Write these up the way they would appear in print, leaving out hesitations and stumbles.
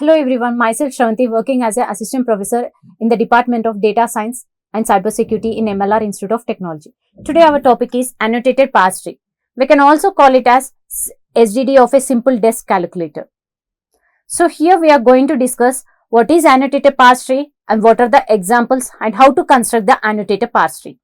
Hello everyone, myself Sravanthi, working as an assistant professor in the Department of Data Science and Cybersecurity in MLR Institute of Technology. Today our topic is Annotated Parse tree. We can also call it as SDD of a simple desk calculator. So here we are going to discuss what is Annotated Parse tree and what are the examples and how to construct the Annotated Parse tree.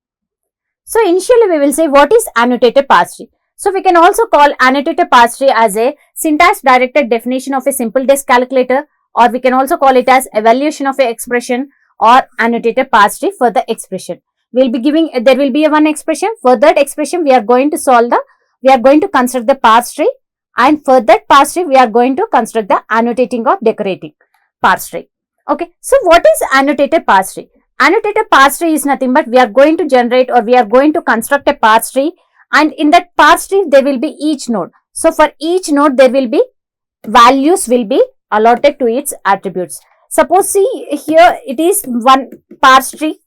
So initially we will say what is Annotated Parse tree. So we can also call Annotated Parse tree as a syntax-directed definition of a simple desk calculator, or we can also call it as evaluation of an expression or annotated parse tree for the expression. There will be one expression. For that expression, we are going to construct the parse tree, and for that parse tree, we are going to construct the annotating or decorating parse tree. Okay. So what is annotated parse tree? Annotated parse tree is nothing but we are going to generate or we are going to construct a parse tree, and in that parse tree there will be each node. So for each node there will be values will be allotted to its attributes. Suppose see here it is one parse tree.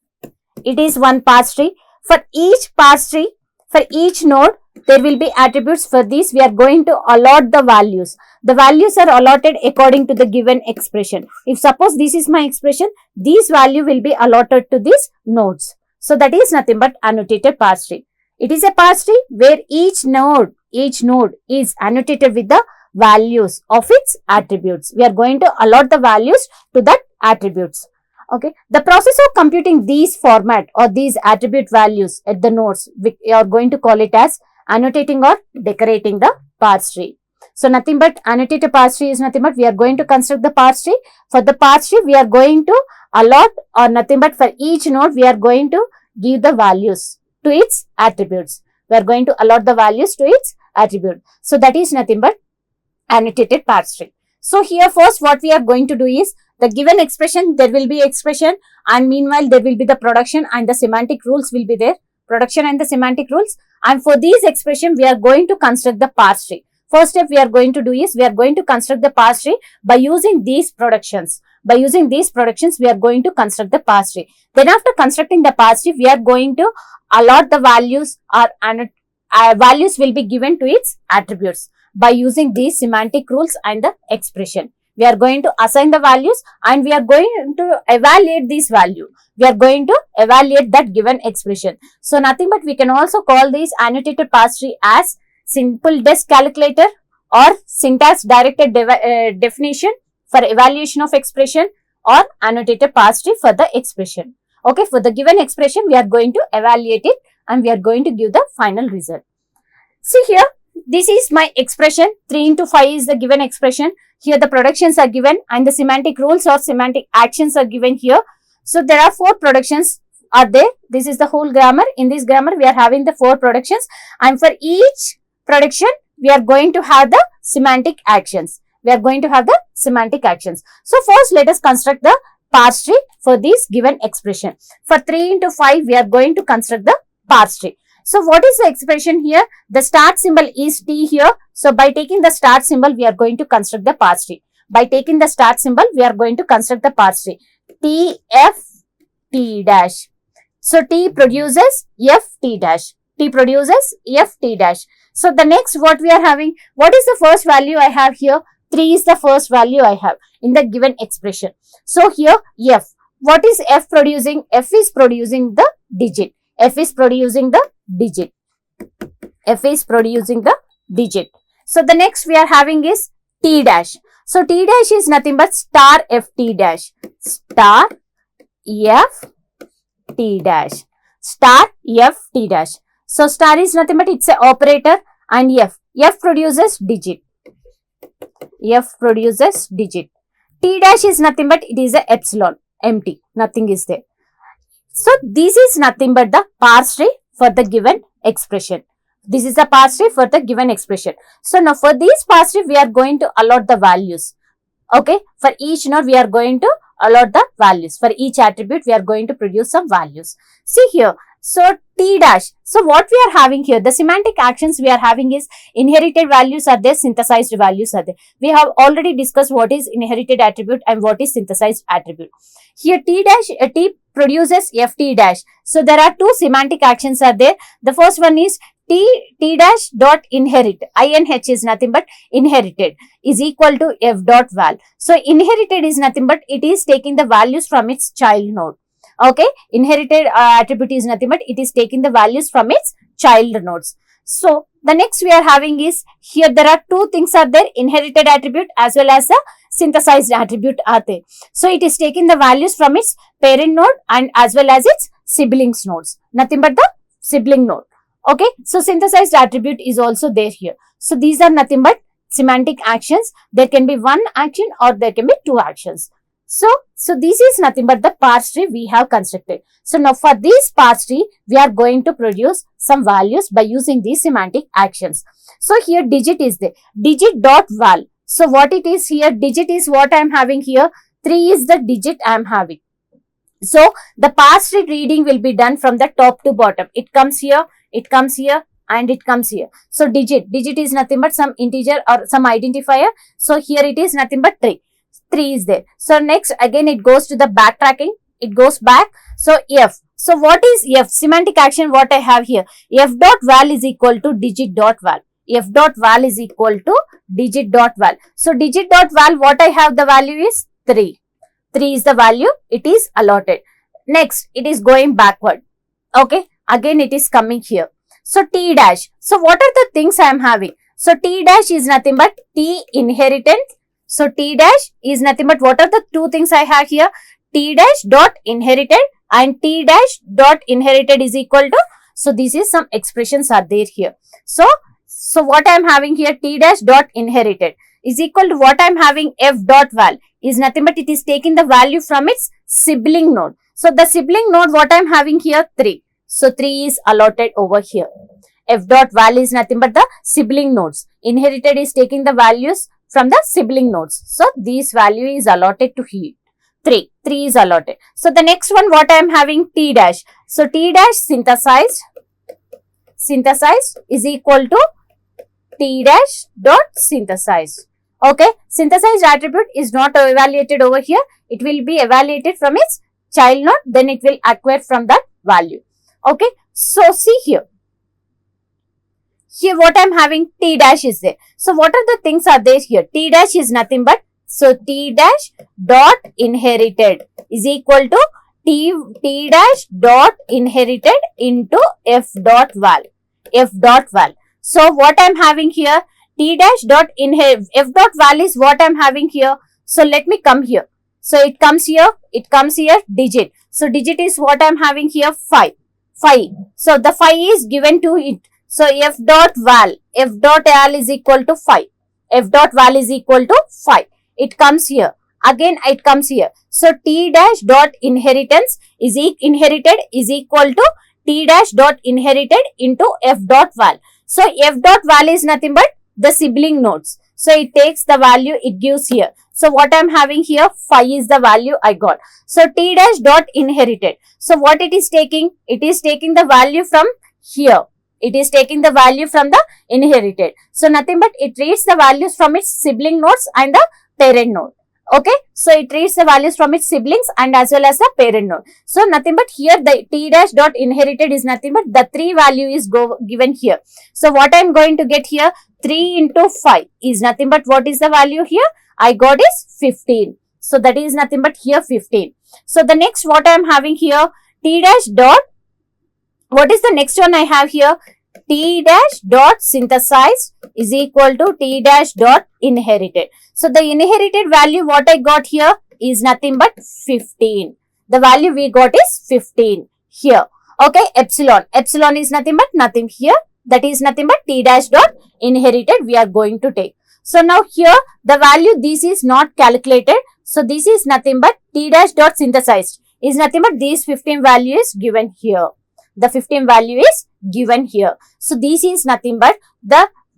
It is one parse tree. For each parse tree, for each node there will be attributes. For these we are going to allot the values. The values are allotted according to the given expression. If suppose this is my expression, these value will be allotted to these nodes. So that is nothing but annotated parse tree. It is a parse tree where each node is annotated with the values of its attributes. We are going to allot the values to that attributes. Okay. The process of computing these format or these attribute values at the nodes, we are going to call it as annotating or decorating the parse tree. So nothing but annotated parse tree is nothing but we are going to construct the parse tree. For the parse tree, we are going to allot, or nothing but for each node we are going to give the values to its attributes. We are going to allot the values to its attribute. So that is nothing but annotated parse tree. So here first what we are going to do is the given expression, there will be expression, and meanwhile there will be the production and the semantic rules will be there. Production and the semantic rules. And for these expression, we are going to construct the parse tree. First step we are going to do is we are going to construct the parse tree by using these productions. By using these productions, we are going to construct the parse tree. Then after constructing the parse tree, we are going to allot the values, or values will be given to its attributes by using these semantic rules and the expression. We are going to assign the values and we are going to evaluate this value. We are going to evaluate that given expression. So nothing but we can also call this annotated parse tree as simple desk calculator or syntax directed definition for evaluation of expression, or annotated parse tree for the expression. Okay, for the given expression, we are going to evaluate it and we are going to give the final result. See here, this is my expression. 3 into 5 is the given expression. Here the productions are given and the semantic rules or semantic actions are given here. So there are 4 productions are there. This is the whole grammar. In this grammar, we are having the 4 productions, and for each production, we are going to have the semantic actions. So first let us construct the parse tree for this given expression. For 3 into 5, we are going to construct the parse tree. So what is the expression here? The start symbol is T here. So by taking the start symbol, we are going to construct the parse tree. By taking the start symbol, we are going to construct the parse tree. T, F, T dash. So T produces F, T dash. T produces F, T dash. So the next what we are having, what is the first value I have here? 3 is the first value I have in the given expression. So here F. What is F producing? F is producing the digit. F is producing the digit. So the next we are having is T dash. So T dash is nothing but star F T dash. Star F T dash. Star F T dash. So star is nothing but it's an operator, and F. F produces digit. T dash is nothing but it is a epsilon. Empty. Nothing is there. So this is nothing but the parse tree for the given expression. This is the parse tree for the given expression. So now for this parse tree, we are going to allot the values. Okay. For each node, we are going to allot the values. For each attribute, we are going to produce some values. See here. So T dash. So what we are having here, the semantic actions we are having is inherited values are there, synthesized values are there. We have already discussed what is inherited attribute and what is synthesized attribute. Here T produces FT dash. So there are 2 semantic actions are there. The first one is t dash dot inherit, inh is nothing but inherited, is equal to f dot val. So inherited is nothing but it is taking the values from its child node. Okay, inherited attribute is nothing but it is taking the values from its child nodes. So the next we are having is, here there are two things are there, inherited attribute as well as the synthesized attribute are there. So it is taking the values from its parent node and as well as its siblings nodes, nothing but the sibling node. Okay, so synthesized attribute is also there here. So these are nothing but semantic actions. There can be one action or there can be two actions. So this is nothing but the parse tree we have constructed. So now for this parse tree, we are going to produce some values by using these semantic actions. So here digit is there, digit dot val. So what it is here, digit is what I am having here, 3 is the digit I am having. So the parse tree reading will be done from the top to bottom. It comes here, it comes here and it comes here. So digit is nothing but some integer or some identifier. So here it is nothing but 3 is there. So next again it goes to the backtracking, it goes back. So f, so what is f, semantic action what I have here, f dot val is equal to digit dot val, f dot val is equal to digit dot val. So digit dot val, what I have the value is 3 is the value, it is allotted. Next it is going backward. Okay, again it is coming here. So t dash, so what are the things I am having? So t dash is nothing but t inherited. So t dash is nothing but what are the two things I have here, t dash dot inherited and t dash dot inherited is equal to, so this is some expressions are there here. So what I am having here, t dash dot inherited is equal to what I am having, f dot val is nothing but it is taking the value from its sibling node. So the sibling node what I am having here, 3. So 3 is allotted over here. F dot val is nothing but the sibling nodes. Inherited is taking the values from the sibling nodes. So this value is allotted to here. 3 is allotted. So the next one what I am having, t dash. So t dash synthesized is equal to t dash dot synthesized. Okay, synthesized attribute is not evaluated over here. It will be evaluated from its child node, then it will acquire from that value. Okay, so see here. Here what I am having, t dash is there. So what are the things are there here? T dash is nothing but, so t dash dot inherited is equal to t dash dot inherited into f dot val. So what I am having here, t dash dot inherit, f dot val is what I am having here. So let me come here. So it comes here, digit. So digit is what I am having here, 5. So the 5 is given to it. So f dot val is equal to 5. F dot val is equal to 5. It comes here. Again it comes here. So t dash dot inheritance is inherited is equal to t dash dot inherited into f dot val. So f dot val is nothing but the sibling nodes. So it takes the value, it gives here. So what I am having here, 5 is the value I got. So t dash dot inherited. So what it is taking? It is taking the value from here. It is taking the value from the inherited. So nothing but it reads the values from its sibling nodes and the parent node. Okay, so it reads the values from its siblings and as well as the parent node. So nothing but here the t dash dot inherited is nothing but the 3 value is given here. So what I am going to get here, 3 into 5 is nothing but what is the value here? I got is 15. So that is nothing but here 15. So the next what I am having here, t dash dot, what is the next one I have here? T dash dot synthesized is equal to t dash dot inherited. So the inherited value what I got here is nothing but 15. The value we got is 15 here. Okay, epsilon is nothing but nothing here. That is nothing but t dash dot inherited we are going to take. So now here the value this is not calculated. So this is nothing but t dash dot synthesized is nothing but these 15 value is given here. The 15 value is given here. So this is nothing but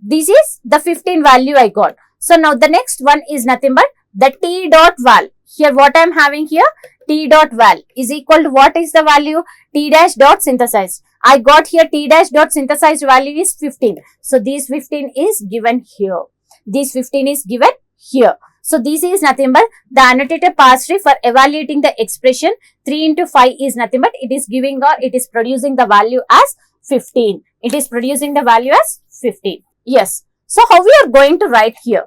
this is the 15 value I got. So now the next one is nothing but the t dot val. Here what I am having here, t dot val is equal to what is the value? T dash dot synthesized. I got here t dash dot synthesized value is 15. So this 15 is given here. This 15 is given here. So this is nothing but the annotated parse tree for evaluating the expression 3 into 5 is nothing but it is giving or it is producing the value as 15. It is producing the value as 15. Yes. So how we are going to write here?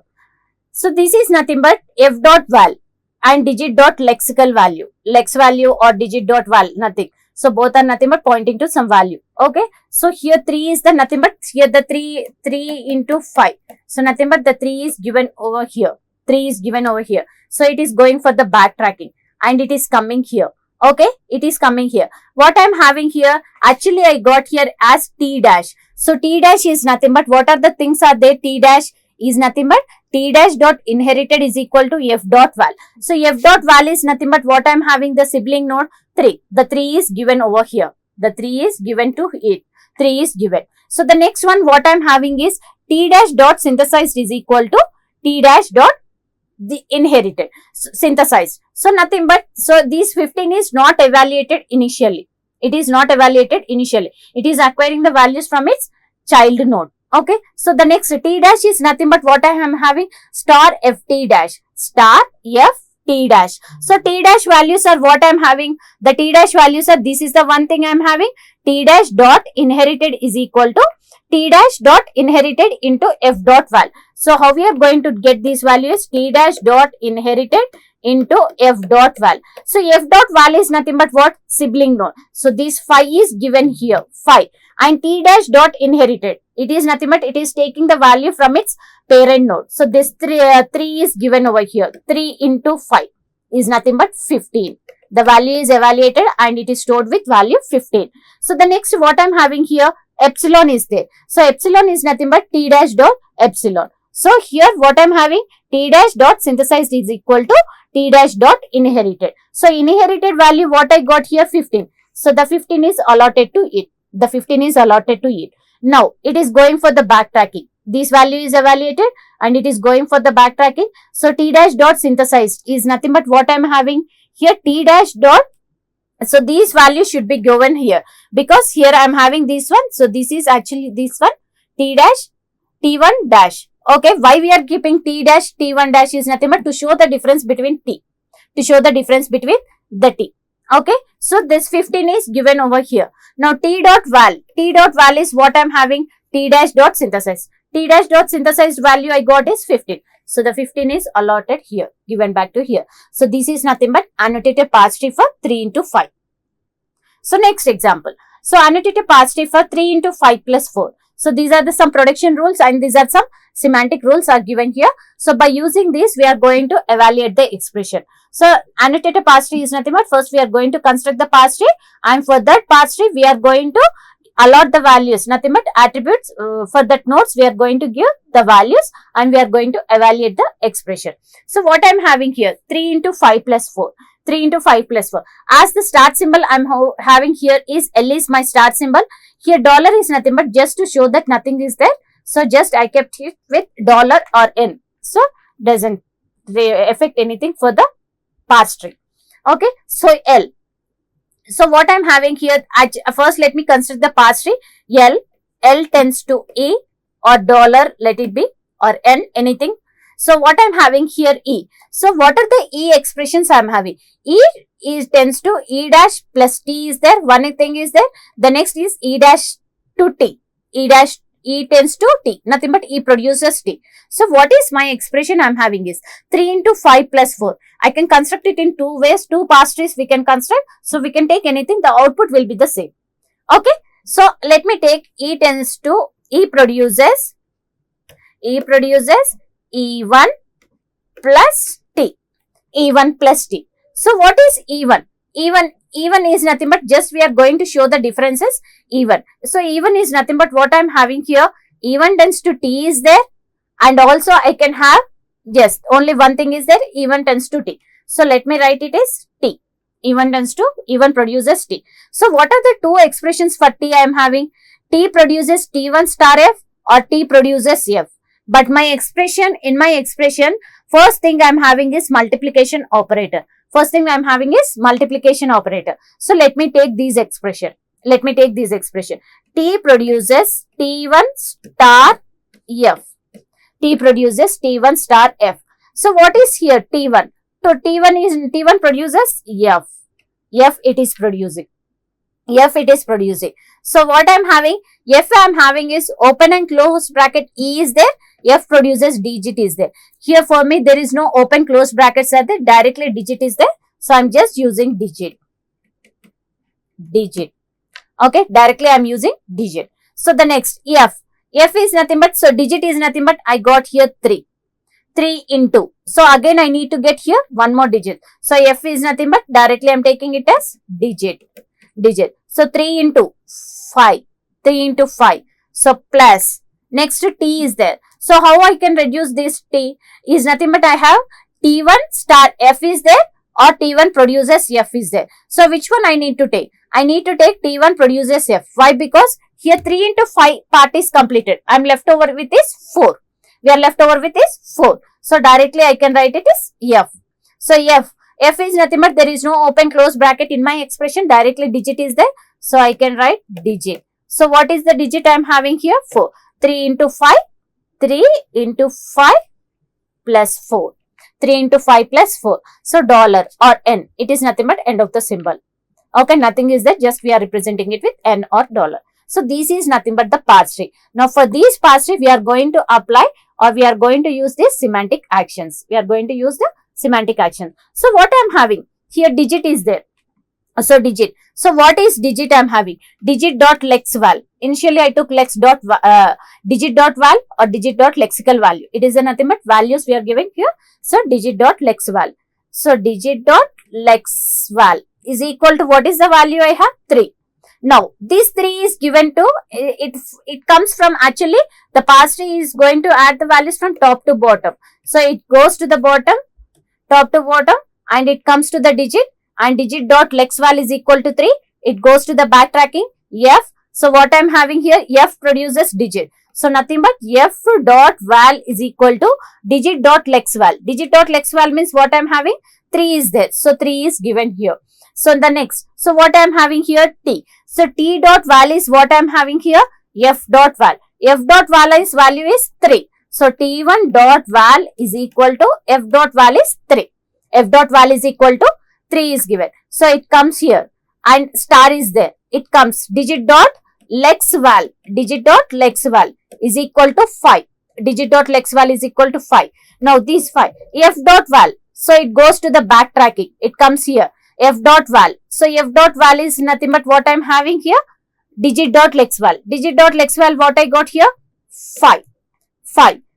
So this is nothing but f dot val and digit dot lexical value. Lex value or digit dot val, nothing. So both are nothing but pointing to some value. Okay. So here 3 is the nothing but here the 3 into 5. So nothing but the 3 is given over here. 3 is given over here. So it is going for the backtracking and it is coming here. Okay. It is coming here. What I am having here, actually I got here as T dash. So T dash is nothing but what are the things are there? T dash is nothing but T dash dot inherited is equal to f dot val. So f dot val is nothing but what I am having the sibling node 3. The 3 is given over here. The 3 is given to it. 3 is given. So the next one what I am having is T dash dot synthesized is equal to T dash dot the inherited synthesized. So nothing but, so these 15 is not evaluated initially. It is not evaluated initially. It is acquiring the values from its child node. Okay. So the next T dash is nothing but what I am having star ft dash star f t dash. So T dash values are what I am having. The T dash values are, this is the one thing I am having. T dash dot inherited is equal to T dash dot inherited into f dot val. So how we are going to get these values? T dash dot inherited into f dot val. So f dot val is nothing but what? Sibling node. So this 5 is given here, 5. And T dash dot inherited, it is nothing but it is taking the value from its parent node. So this 3 is given over here. 3 into 5 is nothing but 15. The value is evaluated and it is stored with value 15. So the next what I am having here, epsilon is there. So epsilon is nothing but T dash dot epsilon. So here what I am having, T dash dot synthesized is equal to T dash dot inherited. So inherited value what I got here 15. So the 15 is allotted to it. The 15 is allotted to it. Now it is going for the backtracking. This value is evaluated and it is going for the backtracking. So T dash dot synthesized is nothing but what I am having here, T dash dot. So these values should be given here because here I am having this one. So this is actually this one, T dash T1 dash. Okay, why we are keeping T dash T1 dash is nothing but to show the difference between T. To show the difference between the T. Okay, so this 15 is given over here. Now T dot val. T dot val is what I am having, T dash dot synthesized. T dash dot synthesized value I got is 15. So the 15 is allotted here, given back to here. So this is nothing but annotated parse tree for 3 into 5. So next example. So annotated parse tree for 3 into 5 plus 4. So these are the some production rules and these are some semantic rules are given here. So by using this, we are going to evaluate the expression. So annotated parse tree is nothing but first we are going to construct the parse tree and for that parse tree, we are going to allot the values, nothing but attributes. For that nodes, we are going to give the values and we are going to evaluate the expression. So what I am having here, 3 into 5 plus 4. 3 into 5 plus 4. As the start symbol I am having here is L is my start symbol. Here dollar is nothing but just to show that nothing is there. So just I kept it with dollar or N. So doesn't affect anything for the parse tree. Okay. So L. So what I am having here, first let me construct the parse tree. L tends to E or dollar, let it be, or N, anything. So what I am having here E. So what are the E expressions I am having? E is tends to E dash plus T is there. One thing is there. The next is E dash to T. E tends to T. Nothing but E produces T. So what is my expression I am having is 3 into 5 plus 4. I can construct it in two ways. Two parse trees we can construct. So we can take anything. The output will be the same. Okay. So let me take E tends to E produces E1 plus T. E1 plus T. So what is E1? E1 is nothing but just we are going to show the differences E1. So E1 is nothing but what I am having here. E1 tends to T is there and also I can have, yes, only one thing is there. E1 tends to T. So let me write it as T. E1 produces T. So what are the two expressions for T I am having? T produces T1 star F or T produces F. But my expression, in my expression, first thing I am having is multiplication operator. First thing I am having is multiplication operator. So let me take these expression. T produces T1 star F. T produces T1 star F. So what is here T1? So T1 produces F. F it is producing. F it is producing. So what I'm having, F I'm having is open and close bracket E is there, F produces digit is there. Here for me there is no open close brackets are there, directly digit is there. So I'm just using digit. Okay, directly I'm using digit. So the next F is nothing but, so digit is nothing but I got here 3 into. So again I need to get here one more digit. So F is nothing but directly I'm taking it as digit. So 3 into 5. So plus, next T is there. So how I can reduce this T is nothing but I have T1 star F is there or T1 produces F is there. So which one I need to take? I need to take T1 produces F. Why? Because here 3 into 5 part is completed. I am left over with is 4. We are left over with is 4. So directly I can write it as F. So F is nothing but there is no open close bracket in my expression. Directly digit is there. So I can write digit. So what is the digit I am having here? 4. 3 into 5. 3 into 5 plus 4. 3 into 5 plus 4. So dollar or N. It is nothing but end of the symbol. Okay, nothing is there. Just we are representing it with N or dollar. So this is nothing but the parse tree. Now for these parse tree we are going to apply or we are going to use these semantic actions. We are going to use the semantic action. So what I am having here, digit is there. So digit. So what is digit I am having? Digit dot lex val. Initially I took lex dot digit dot val or digit dot lexical value. It is nothing but values we are giving here. So digit dot lex val. So digit dot lex val is equal to what is the value I have? 3. Now this 3 is given to it comes from, actually the parse tree is going to add the values from top to bottom. So it goes to the bottom, top to bottom, and it comes to the digit, and digit dot lex val is equal to 3. It goes to the backtracking F. So what I am having here, F produces digit. So nothing but F dot val is equal to digit dot lex val. Digit dot lex val means what I am having? 3 is there. So 3 is given here. So the next, so what I am having here? T. So T dot val is what I am having here? F dot val. F dot val is value is 3. So T1 dot val is equal to F dot val is 3. F dot val is equal to 3 is given. So it comes here and star is there. It comes digit dot lex val. Digit dot lex val is equal to 5. Digit dot lex val is equal to 5. Now these 5. F dot val. So it goes to the backtracking. It comes here. F dot val. So F dot val is nothing but what I am having here? Digit dot lex val. Digit dot lex val, what I got here? 5.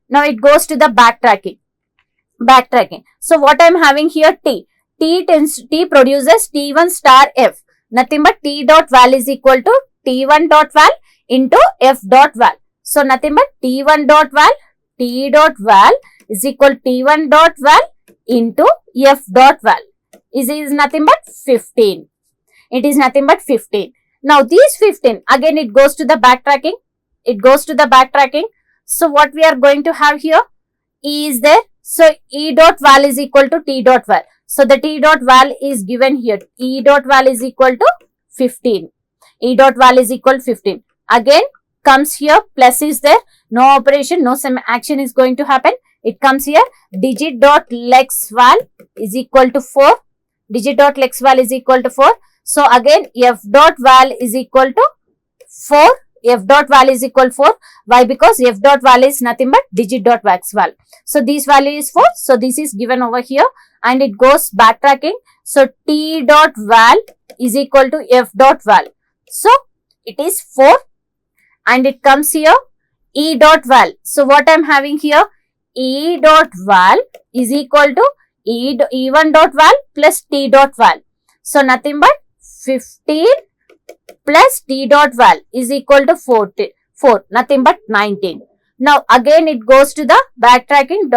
Now it goes to the backtracking. So what I am having here? T. T produces T1 star F. Nothing but T dot val is equal to T1 dot val into F dot val. So nothing but T1 dot val, T dot val is equal to T1 dot val into F dot val. Is nothing but 15. It is nothing but 15. Now these 15, again it goes to the backtracking. So what we are going to have here? E is there. So E dot val is equal to T dot val. So the T dot val is given here. E dot val is equal to 15. E dot val is equal to 15. Again comes here, plus is there. No operation, no some action is going to happen. It comes here. Digit dot lex val is equal to 4. Digit dot lex val is equal to 4. So again F dot val is equal to 4. F dot val is equal to 4. Why? Because F dot val is nothing but digit dot lex val. So this value is 4. So this is given over here and it goes backtracking. So T dot val is equal to F dot val. So it is 4 and it comes here E dot val. So what I am having here? E dot val is equal to E1 dot val plus T dot val. So nothing but 15 plus T dot val is equal to 4, nothing but 19. Now again it goes to the backtracking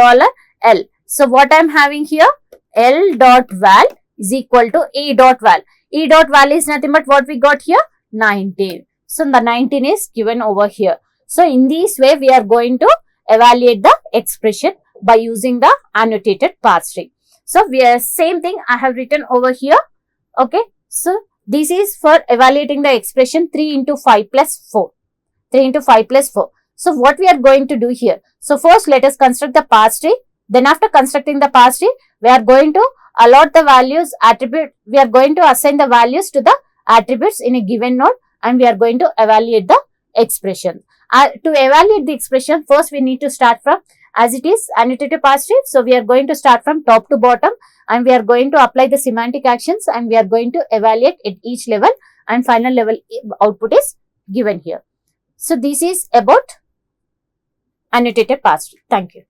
$L. So what I am having here? L dot val is equal to E dot val. E dot val is nothing but what we got here? 19. So the 19 is given over here. So in this way we are going to evaluate the expression by using the annotated parse tree. So we are same thing I have written over here. Okay. So this is for evaluating the expression 3 into 5 plus 4. 3 into 5 plus 4. So what we are going to do here? So first let us construct the parse tree. Then after constructing the parse tree, we are going to allot the values attribute. We are going to assign the values to the attributes in a given node, and we are going to evaluate the expression. To evaluate the expression, first we need to start from, as it is annotated parse tree, so we are going to start from top to bottom, and we are going to apply the semantic actions, and we are going to evaluate at each level, and final level output is given here. So this is about annotated parse tree. Thank you.